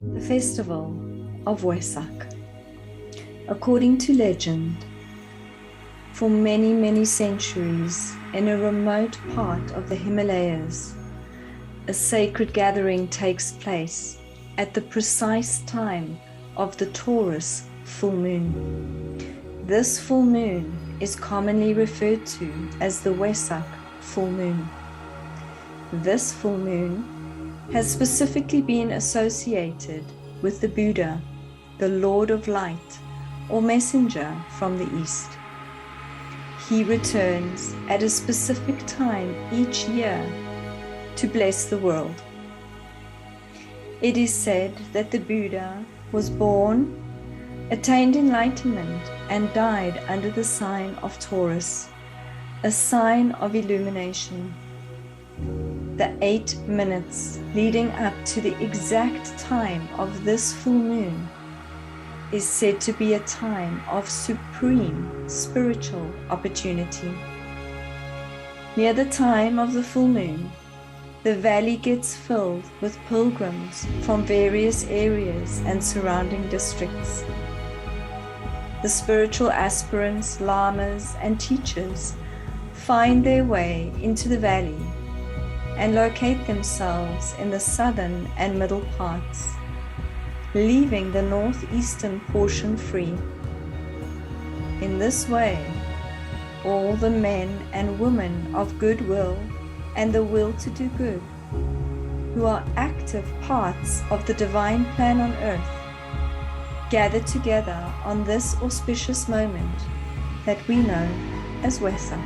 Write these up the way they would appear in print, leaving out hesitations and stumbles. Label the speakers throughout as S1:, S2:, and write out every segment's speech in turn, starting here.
S1: The festival of Wesak. According to legend, for many, many centuries, in a remote part of the Himalayas, a sacred gathering takes place at the precise time of the Taurus full moon. This full moon is commonly referred to as the Wesak full moon. This full moon has specifically been associated with the Buddha, the Lord of Light, or messenger from the East. He returns at a specific time each year to bless the world. It is said that the Buddha was born, attained enlightenment, and died under the sign of Taurus, a sign of illumination. The 8 minutes leading up to the exact time of this full moon is said to be a time of supreme spiritual opportunity. Near the time of the full moon, the valley gets filled with pilgrims from various areas and surrounding districts. The spiritual aspirants, lamas, and teachers find their way into the valley and locate themselves in the southern and middle parts, leaving the northeastern portion free. In this way, all the men and women of goodwill and the will to do good, who are active parts of the divine plan on earth, gather together on this auspicious moment that we know as Wesak.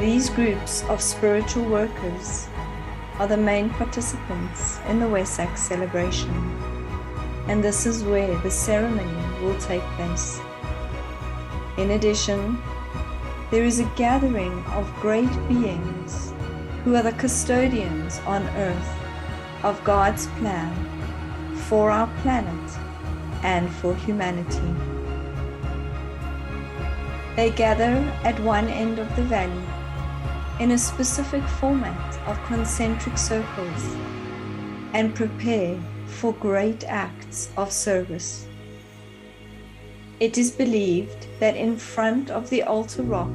S1: These groups of spiritual workers are the main participants in the Wesak celebration, and this is where the ceremony will take place. In addition, there is a gathering of great beings who are the custodians on earth of God's plan for our planet and for humanity. They gather at one end of the valley in a specific format of concentric circles and prepare for great acts of service. It is believed that in front of the altar rock,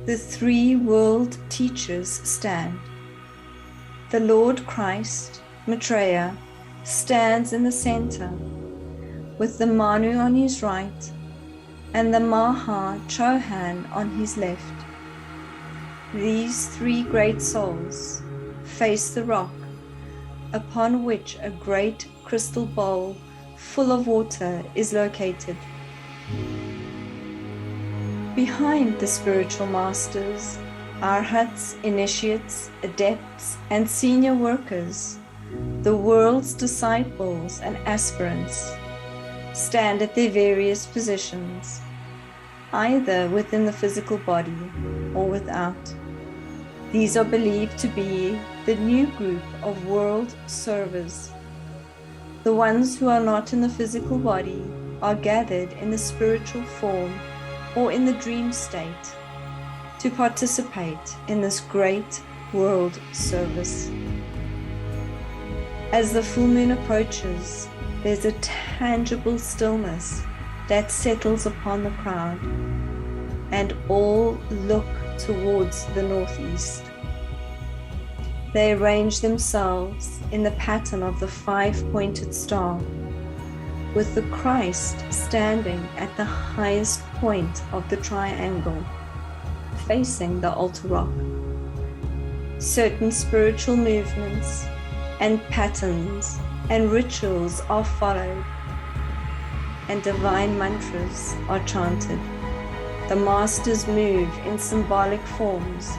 S1: the 3 world teachers stand. The Lord Christ, Maitreya, stands in the center, with the Manu on his right and the Maha Chohan on his left. These 3 great souls face the rock, upon which a great crystal bowl full of water is located. Behind the spiritual masters, arhats, initiates, adepts, and senior workers, the world's disciples and aspirants, stand at their various positions, either within the physical body or without. These are believed to be the new group of world servers. The ones who are not in the physical body are gathered in the spiritual form or in the dream state to participate in this great world service. As the full moon approaches, there's a tangible stillness that settles upon the crowd, and all look towards the northeast. They arrange themselves in the pattern of the 5-pointed star, with the Christ standing at the highest point of the triangle, facing the altar rock. Certain spiritual movements and patterns and rituals are followed, and divine mantras are chanted. The masters move in symbolic forms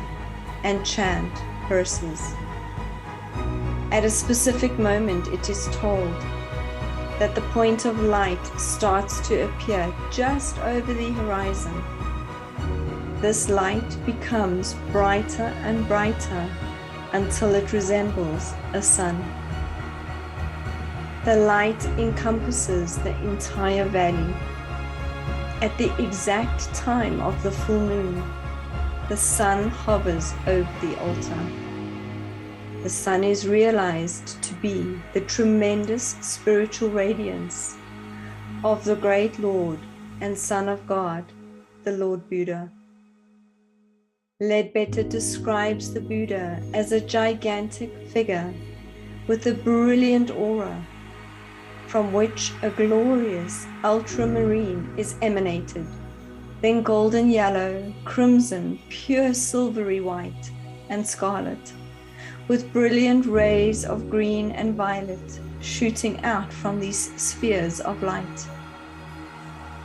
S1: and chant verses. At a specific moment, it is told that the point of light starts to appear just over the horizon. This light becomes brighter and brighter until it resembles a sun. The light encompasses the entire valley. At the exact time of the full moon, the sun hovers over the altar. The sun is realized to be the tremendous spiritual radiance of the great Lord and Son of God, the Lord Buddha. Ledbetter describes the Buddha as a gigantic figure with a brilliant aura from which a glorious ultramarine is emanated, then golden yellow, crimson, pure silvery white, and scarlet, with brilliant rays of green and violet shooting out from these spheres of light.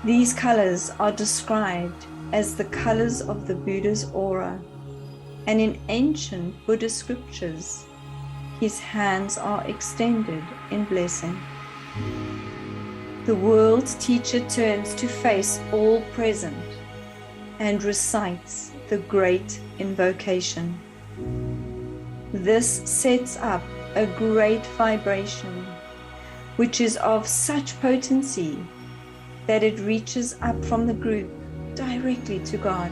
S1: These colors are described as the colors of the Buddha's aura, and in ancient Buddhist scriptures, his hands are extended in blessing. The world teacher turns to face all present and recites the great invocation. This sets up a great vibration, which is of such potency that it reaches up from the group directly to God.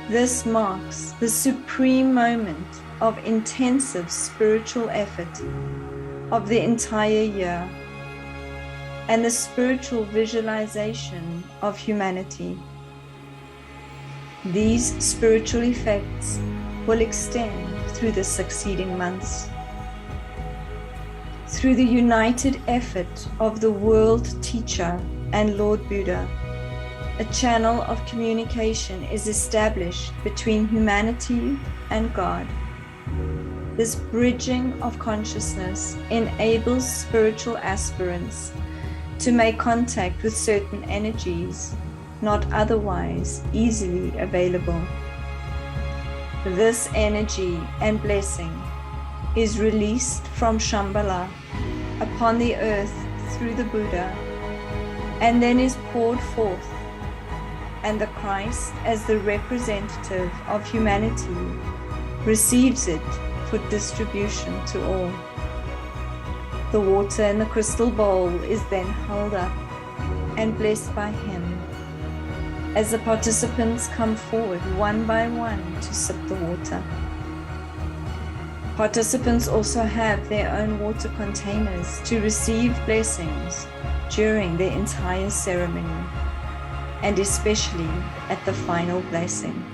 S1: This marks the supreme moment of intensive spiritual effort of the entire year and the spiritual visualization of humanity. These spiritual effects will extend through the succeeding months. Through the united effort of the world teacher and Lord Buddha, a channel of communication is established between humanity and God. This bridging of consciousness enables spiritual aspirants to make contact with certain energies not otherwise easily available. This energy and blessing is released from Shambhala upon the earth through the Buddha, and then is poured forth, and the Christ, as the representative of humanity, receives it for distribution to all. The water in the crystal bowl is then held up and blessed by him as the participants come forward one by one to sip the water. Participants also have their own water containers to receive blessings during the entire ceremony, and especially at the final blessing.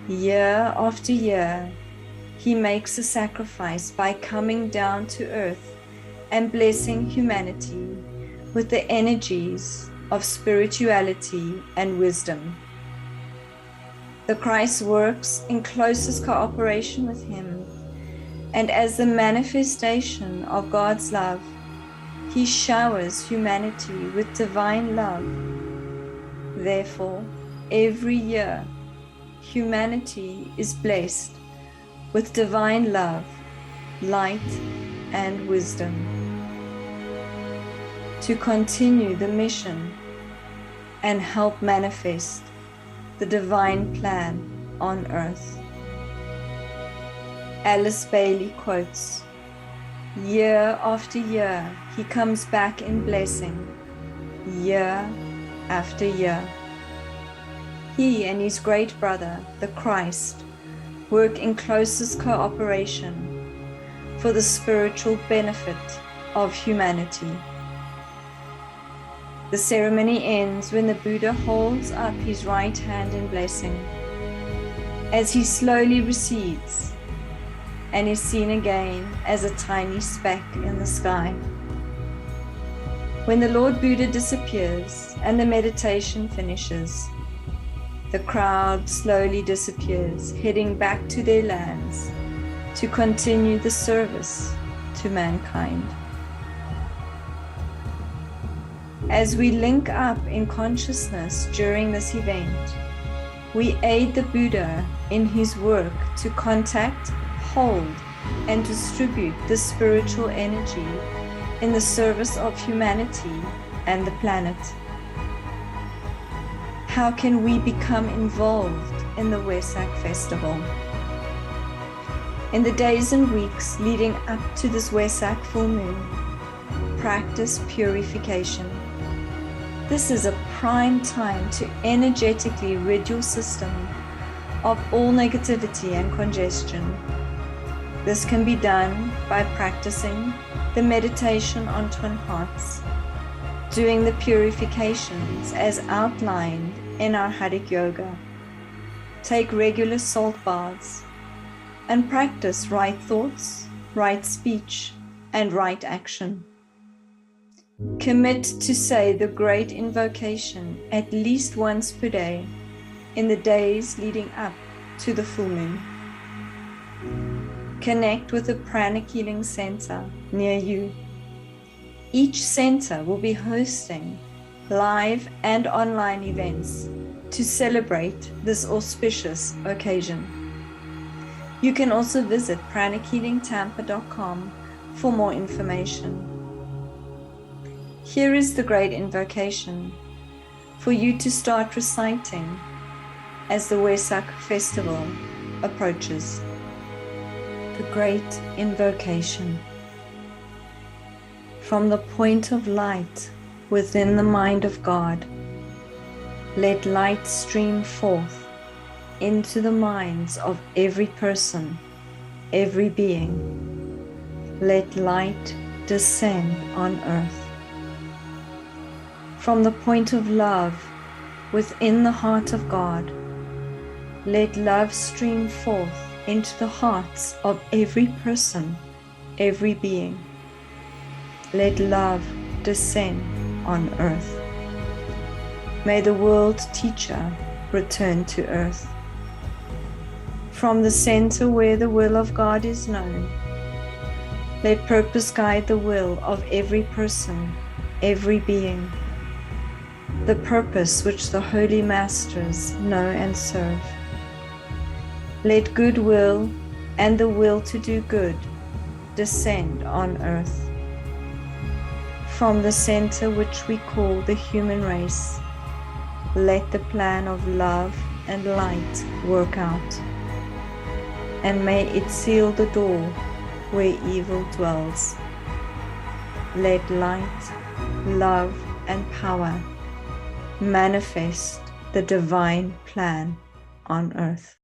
S1: Year after year, he makes a sacrifice by coming down to earth and blessing humanity with the energies of spirituality and wisdom. The Christ works in closest cooperation with him, and as the manifestation of God's love, he showers humanity with divine love. Therefore, every year, humanity is blessed with divine love, light, and wisdom to continue the mission and help manifest the divine plan on earth. Alice Bailey quotes, "Year after year, he comes back in blessing, year after year." He and his great brother, the Christ, work in closest cooperation for the spiritual benefit of humanity. The ceremony ends when the Buddha holds up his right hand in blessing, as he slowly recedes and is seen again as a tiny speck in the sky. When the Lord Buddha disappears and the meditation finishes, the crowd slowly disappears, heading back to their lands to continue the service to mankind. As we link up in consciousness during this event, we aid the Buddha in his work to contact, hold, and distribute the spiritual energy in the service of humanity and the planet. How can we become involved in the Wesak festival? In the days and weeks leading up to this Wesak full moon, practice purification. This is a prime time to energetically rid your system of all negativity and congestion This can be done by practicing the meditation on twin hearts, doing the purifications as outlined in our Hatha Yoga, take regular salt baths, and practice right thoughts, right speech, and right action. Commit to say the great invocation at least once per day in the days leading up to the full moon. Connect with a pranichealing center near you. Each center will be hosting live and online events to celebrate this auspicious occasion. You can also visit pranichealingtampa.com for more information. Here is the great invocation for you to start reciting as the Wesak festival approaches. The great invocation. From the point of light within the mind of God, let light stream forth into the minds of every person, every being. Let light descend on earth. From the point of love within the heart of God, let love stream forth into the hearts of every person, every being. Let love descend on earth. May the world teacher return to earth. From the center where the will of God is known, let purpose guide the will of every person, every being. The purpose which the Holy Masters know and serve. Let goodwill and the will to do good descend on earth. From the center which we call the human race, let the plan of love and light work out, and may it seal the door where evil dwells. Let light, love, and power manifest the divine plan on earth.